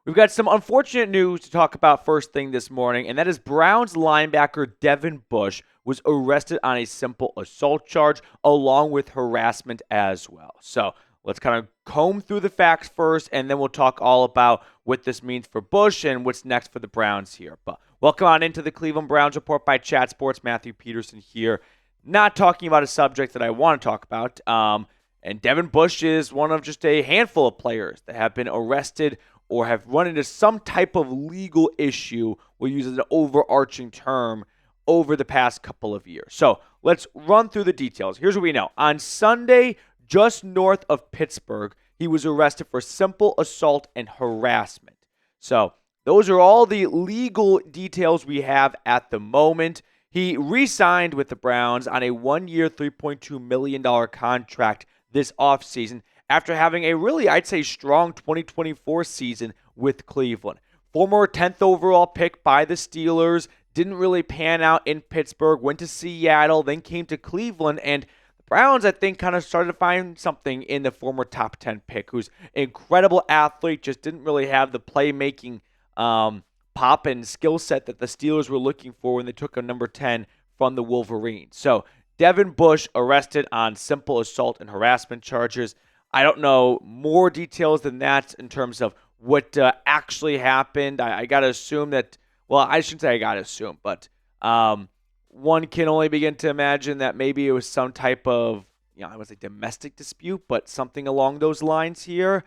We've got some unfortunate news to talk about first thing this morning, and that is Browns linebacker Devin Bush was arrested on a simple assault charge along with harassment as well. So let's kind of comb through the facts first, and then we'll talk all about what this means for Bush and what's next for the Browns here. But welcome on into the Cleveland Browns Report by Chat Sports. Matthew Peterson here, not talking about a subject that I want to talk about. And Devin Bush is one of just a handful of players that have been arrested or have run into some type of legal issue, we'll use an overarching term, over the past couple of years. So let's run through the details. Here's what we know. On Sunday, just north of Pittsburgh, he was arrested for simple assault and harassment. So those are all the legal details we have at the moment. He re-signed with the Browns on a one-year, $3.2 million contract this offseason after having a really, I'd say, strong 2024 season with Cleveland. Former 10th overall pick by the Steelers, didn't really pan out in Pittsburgh, went to Seattle, then came to Cleveland, and the Browns, I think, kind of started to find something in the former top 10 pick, who's an incredible athlete, just didn't really have the playmaking pop and skill set that the Steelers were looking for when they took a number 10 from the Wolverines. So Devin Bush arrested on simple assault and harassment charges. I don't know more details than that in terms of what actually happened. I got to assume that, well, I shouldn't say I got to assume, but one can only begin to imagine that maybe it was some type of, I would say domestic dispute, but something along those lines here.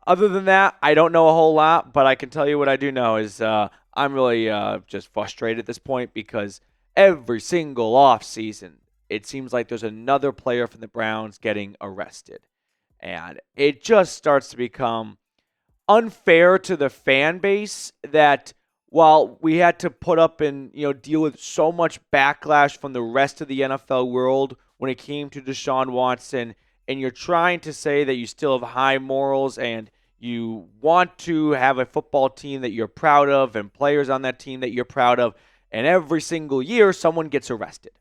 Other than that, I don't know a whole lot, but I can tell you what I do know is I'm really just frustrated at this point because every single offseason, it seems like there's another player from the Browns getting arrested. And it just starts to become unfair to the fan base that while we had to put up and deal with so much backlash from the rest of the NFL world when it came to Deshaun Watson, and you're trying to say that you still have high morals and you want to have a football team that you're proud of and players on that team that you're proud of, and every single year someone gets arrested.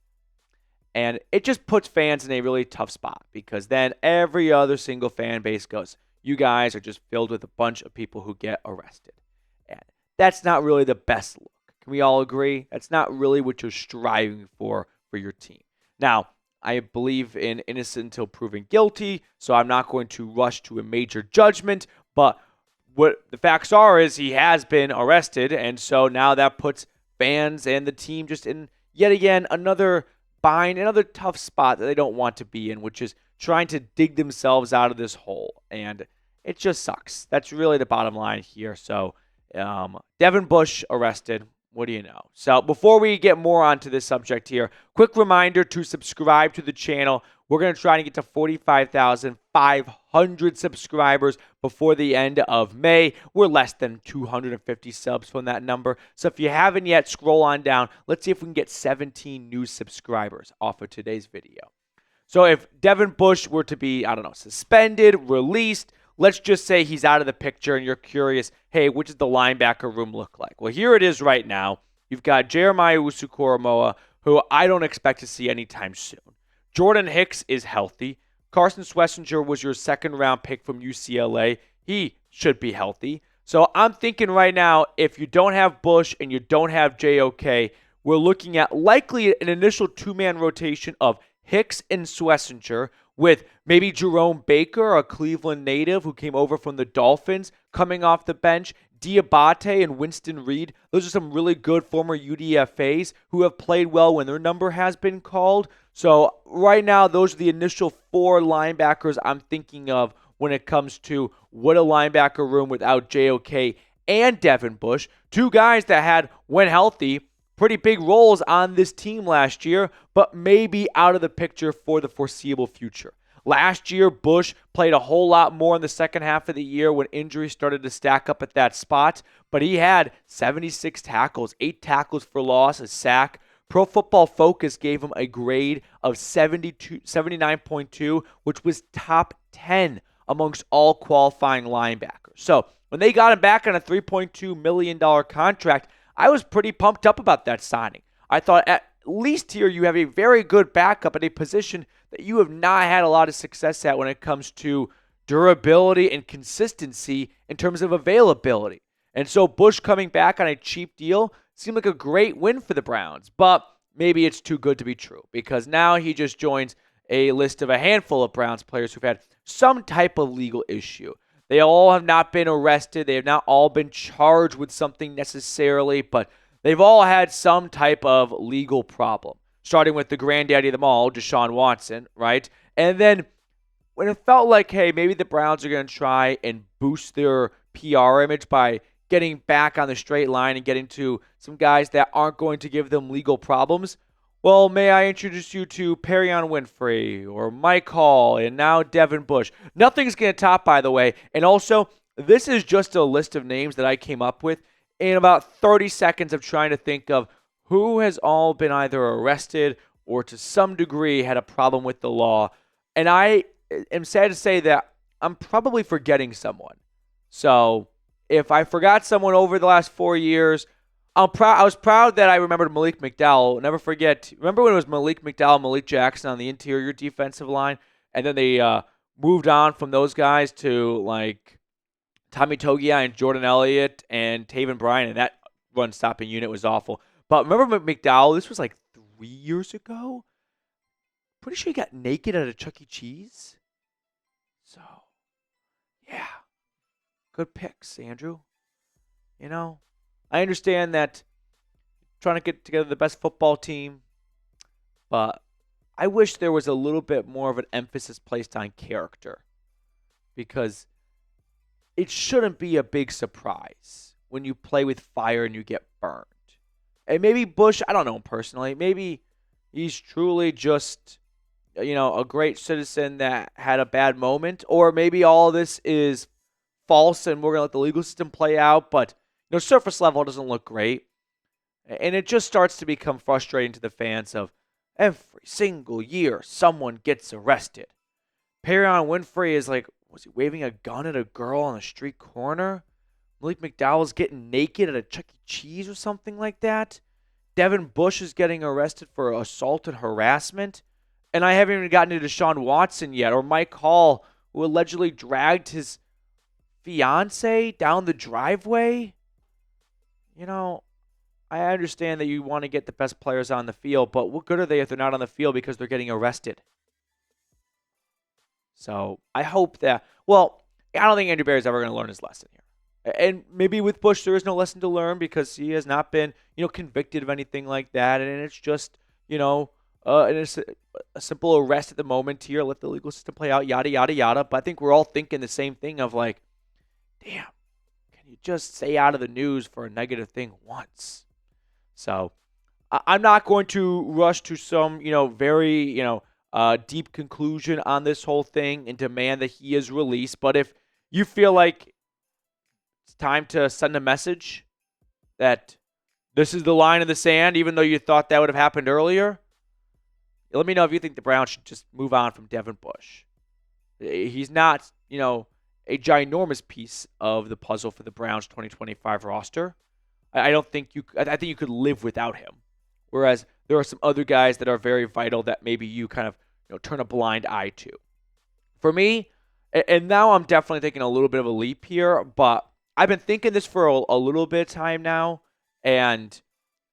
And it just puts fans in a really tough spot because then every other single fan base goes, you guys are just filled with a bunch of people who get arrested. And that's not really the best look. Can we all agree? That's not really what you're striving for your team. Now, I believe in innocent until proven guilty, so I'm not going to rush to a major judgment. But what the facts are is he has been arrested, and so now that puts fans and the team just in yet again another bind, another tough spot that they don't want to be in, which is trying to dig themselves out of this hole. And it just sucks. That's really the bottom line here. So Devin Bush arrested. What do you know? So before we get more onto this subject here, quick reminder to subscribe to the channel. We're going to try to get to 45,500 subscribers before the end of May. We're less than 250 subs from that number. So if you haven't yet, scroll on down. Let's see if we can get 17 new subscribers off of today's video. So if Devin Bush were to be, suspended, released, let's just say he's out of the picture and you're curious, hey, what does the linebacker room look like? Well, here it is right now. You've got Jeremiah Owusu-Koramoah, who I don't expect to see anytime soon. Jordan Hicks is healthy. Carson Schlesinger was your second-round pick from UCLA. He should be healthy. So I'm thinking right now, if you don't have Bush and you don't have JOK, we're looking at likely an initial two-man rotation of Hicks and Schlesinger with maybe Jerome Baker, a Cleveland native who came over from the Dolphins, coming off the bench. Diabate and Winston Reed, those are some really good former UDFAs who have played well when their number has been called. So right now, those are the initial four linebackers I'm thinking of when it comes to what a linebacker room without JOK and Devin Bush, two guys that had, when healthy, pretty big roles on this team last year, but maybe out of the picture for the foreseeable future. Last year, Bush played a whole lot more in the second half of the year when injuries started to stack up at that spot, but he had 76 tackles, 8 tackles for loss, a sack. Pro Football Focus gave him a grade of 79.2, which was top 10 amongst all qualifying linebackers. So when they got him back on a $3.2 million contract, I was pretty pumped up about that signing. I thought at least here you have a very good backup at a position that you have not had a lot of success at when it comes to durability and consistency in terms of availability. And so Bush coming back on a cheap deal seemed like a great win for the Browns, but maybe it's too good to be true because now he just joins a list of a handful of Browns players who've had some type of legal issue. They all have not been arrested. They have not all been charged with something necessarily, but they've all had some type of legal problem. Starting with the granddaddy of them all, Deshaun Watson, right? And then when it felt like, hey, maybe the Browns are going to try and boost their PR image by getting back on the straight line and getting to some guys that aren't going to give them legal problems, well, may I introduce you to Perrion Winfrey or Mike Hall and now Devin Bush. Nothing's going to top, by the way. And also, this is just a list of names that I came up with in about 30 seconds of trying to think of who has all been either arrested or to some degree had a problem with the law. And I am sad to say that I'm probably forgetting someone. So if I forgot someone over the last 4 years, I was proud that I remembered Malik McDowell. Never forget. Remember when it was Malik McDowell, Malik Jackson on the interior defensive line, and then they moved on from those guys to like Tommy Togiai and Jordan Elliott and Taven Bryan, and that run-stopping unit was awful. But remember McDowell? This was like 3 years ago. Pretty sure he got naked at a Chuck E. Cheese. So, yeah. Good picks, Andrew. You know, I understand that trying to get together the best football team, but I wish there was a little bit more of an emphasis placed on character because it shouldn't be a big surprise when you play with fire and you get burned. And maybe Bush, I don't know him personally, maybe he's truly just, a great citizen that had a bad moment, or maybe all this is false and we're going to let the legal system play out, but surface level doesn't look great. And it just starts to become frustrating to the fans of every single year someone gets arrested. Perrion Winfrey is like, was he waving a gun at a girl on a street corner? Malik McDowell's getting naked at a Chuck E. Cheese or something like that. Devin Bush is getting arrested for assault and harassment. And I haven't even gotten to Deshaun Watson yet, or Mike Hall, who allegedly dragged his fiance down the driveway. I understand that you want to get the best players on the field, but what good are they if they're not on the field because they're getting arrested? So I hope that, I don't think Andrew Berry's ever going to learn his lesson here. And maybe with Bush, there is no lesson to learn because he has not been, convicted of anything like that. And it's just, it's a simple arrest at the moment here. Let the legal system play out, yada, yada, yada. But I think we're all thinking the same thing of like, damn, can you just stay out of the news for a negative thing once? So I'm not going to rush to some, very, deep conclusion on this whole thing and demand that he is released. But if you feel like it's time to send a message that this is the line in the sand, even though you thought that would have happened earlier, let me know if you think the Browns should just move on from Devin Bush. He's not, a ginormous piece of the puzzle for the Browns 2025 roster. I think you could live without him. Whereas there are some other guys that are very vital that maybe you kind of turn a blind eye to. For me, and now I'm definitely taking a little bit of a leap here, but I've been thinking this for a little bit of time now, and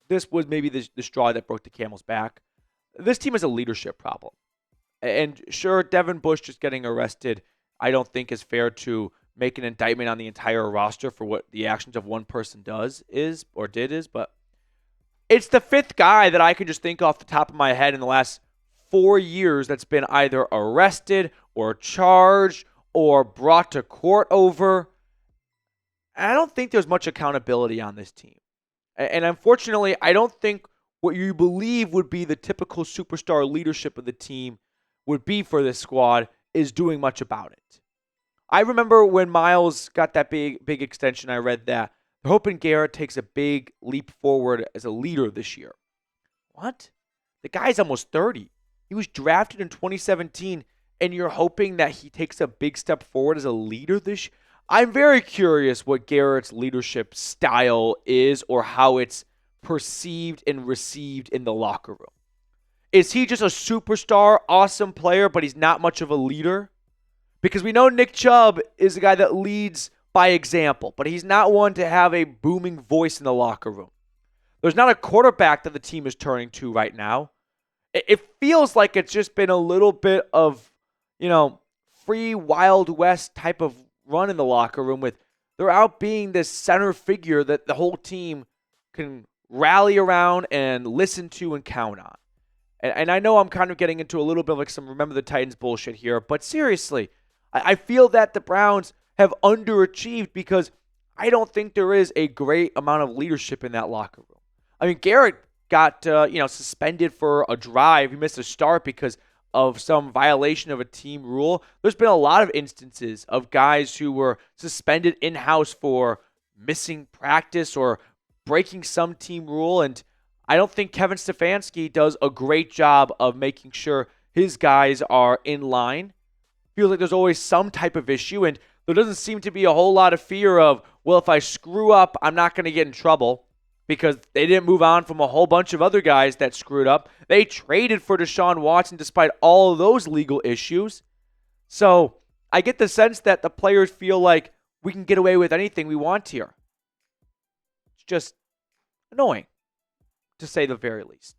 this was maybe the straw that broke the camel's back. This team has a leadership problem. And sure, Devin Bush just getting arrested, I don't think is fair to make an indictment on the entire roster for what the actions of one person is, but it's the fifth guy that I can just think off the top of my head in the last 4 years that's been either arrested or charged or brought to court over. And I don't think there's much accountability on this team. And unfortunately, I don't think what you believe would be the typical superstar leadership of the team would be for this squad is doing much about it. I remember when Miles got that big extension, I read that they're hoping Garrett takes a big leap forward as a leader this year. What? The guy's almost 30. He was drafted in 2017, and you're hoping that he takes a big step forward as a leader this year? I'm very curious what Garrett's leadership style is or how it's perceived and received in the locker room. Is he just a superstar, awesome player, but he's not much of a leader? Because we know Nick Chubb is a guy that leads by example, but he's not one to have a booming voice in the locker room. There's not a quarterback that the team is turning to right now. It feels like it's just been a little bit of, free Wild West type of run in the locker room with they're out being this center figure that the whole team can rally around and listen to and count on. And I know I'm kind of getting into a little bit of like some Remember the Titans bullshit here, but seriously, I feel that the Browns have underachieved because I don't think there is a great amount of leadership in that locker room. I mean, Garrett got suspended for a drive. He missed a start because of some violation of a team rule. There's been a lot of instances of guys who were suspended in-house for missing practice or breaking some team rule, and I don't think Kevin Stefanski does a great job of making sure his guys are in line. Feels like there's always some type of issue, and there doesn't seem to be a whole lot of fear of, well, if I screw up, I'm not going to get in trouble, because they didn't move on from a whole bunch of other guys that screwed up. They traded for Deshaun Watson despite all of those legal issues. So I get the sense that the players feel like we can get away with anything we want here. It's just annoying, to say the very least.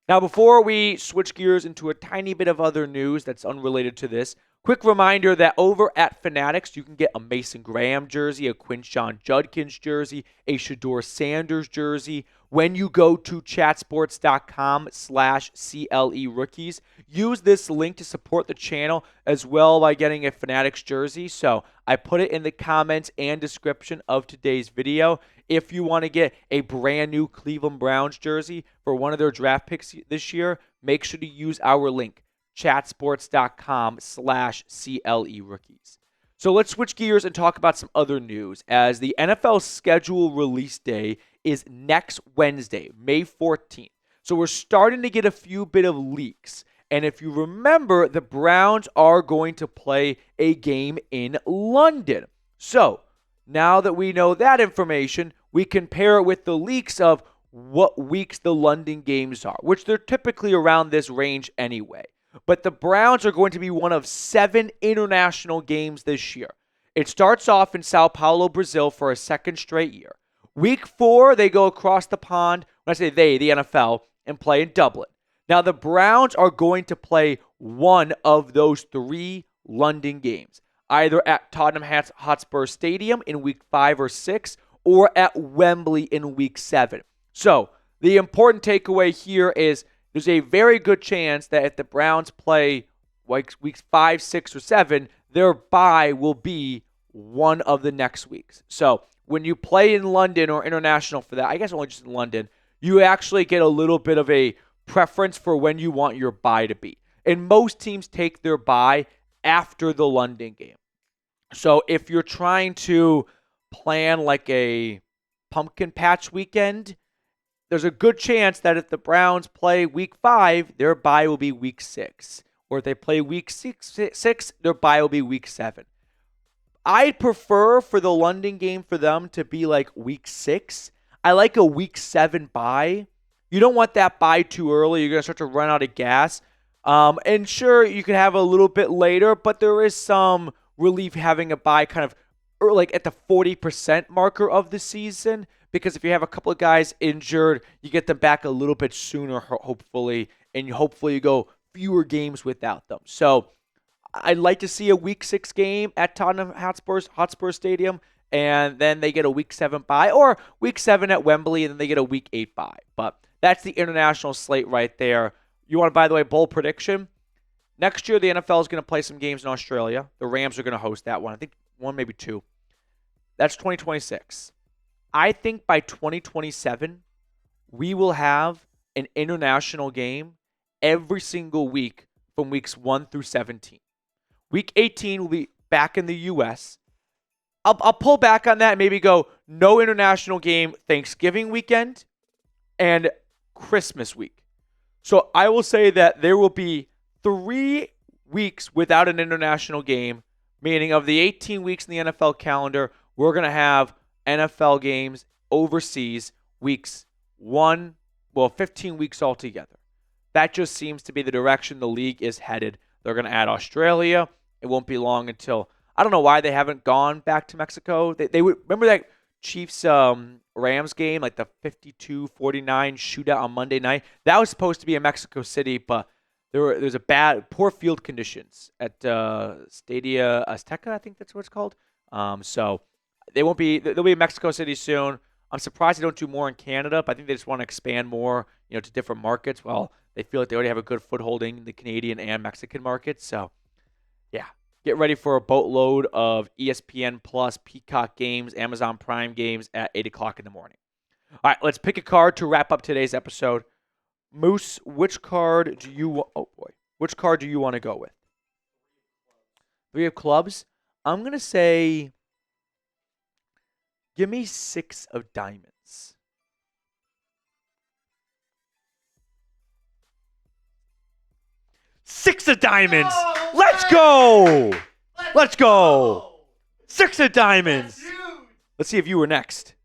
Now, before we switch gears into a tiny bit of other news that's unrelated to this, quick reminder that over at Fanatics, you can get a Mason Graham jersey, a Quinshon Judkins jersey, a Shedeur Sanders jersey when you go to chatsports.com/CLE rookies. Use this link to support the channel as well by getting a Fanatics jersey. So I put it in the comments and description of today's video. If you want to get a brand new Cleveland Browns jersey for one of their draft picks this year, make sure to use our link, chatsports.com/CLE rookies. So let's switch gears and talk about some other news, as the NFL schedule release day is next Wednesday, May 14th. So we're starting to get a few bit of leaks. And if you remember, the Browns are going to play a game in London. So now that we know that information, we can pair it with the leaks of what weeks the London games are, which they're typically around this range anyway. But the Browns are going to be one of 7 international games this year. It starts off in São Paulo, Brazil for a second straight year. Week 4, they go across the pond, when I say they, the NFL, and play in Dublin. Now, the Browns are going to play one of those 3 London games, either at Tottenham Hotspur Stadium in Week 5 or 6, or at Wembley in Week 7. So, the important takeaway here is there's a very good chance that if the Browns play weeks 5, 6, or 7, their bye will be one of the next weeks. So when you play in London or international for that, I guess only just in London, you actually get a little bit of a preference for when you want your bye to be. And most teams take their bye after the London game. So if you're trying to plan like a pumpkin patch weekend, there's a good chance that if the Browns play week 5, their bye will be week 6. Or if they play week 6, their bye will be week 7. I prefer for the London game for them to be like week 6. I like a week 7 bye. You don't want that bye too early. You're going to start to run out of gas. And sure, you can have a little bit later, but there is some relief having a bye kind of like at the 40% marker of the season. Because if you have a couple of guys injured, you get them back a little bit sooner, hopefully, and hopefully you go fewer games without them. So I'd like to see a Week 6 game at Tottenham Hotspur Stadium, and then they get a Week 7 bye, or Week 7 at Wembley, and then they get a Week 8 bye. But that's the international slate right there. You want to, by the way, bold prediction? Next year, the NFL is going to play some games in Australia. The Rams are going to host that one. I think 1, maybe 2. That's 2026. I think by 2027, we will have an international game every single week from weeks 1 through 17. Week 18 will be back in the U.S. I'll pull back on that and maybe go no international game Thanksgiving weekend and Christmas week. So I will say that there will be 3 weeks without an international game, meaning of the 18 weeks in the NFL calendar, we're going to have NFL games overseas weeks 15 weeks altogether. That just seems to be the direction the league is headed. They're going to add Australia. It won't be long until I don't know why they haven't gone back to Mexico. They would remember that Chiefs Rams game, like the 52-49 shootout on Monday night. That was supposed to be in Mexico City, but there's poor field conditions at Stadia Azteca, I think that's what it's called. So they'll be in Mexico City soon. I'm surprised they don't do more in Canada, but I think they just want to expand more, to different markets. Well, they feel like they already have a good footholding in the Canadian and Mexican markets. So, yeah, get ready for a boatload of ESPN Plus, Peacock games, Amazon Prime games at 8 o'clock in the morning. All right, let's pick a card to wrap up today's episode. Moose, which card do you want to go with? 3 of clubs. I'm going to say, give me 6 of diamonds. Six of diamonds. Oh, Let's go. Let's go. 6 of diamonds. Let's see if you were next.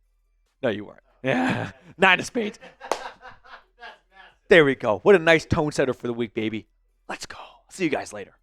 No, you weren't. Yeah. 9 of spades. There we go. What a nice tone setter for the week, baby. Let's go. See you guys later.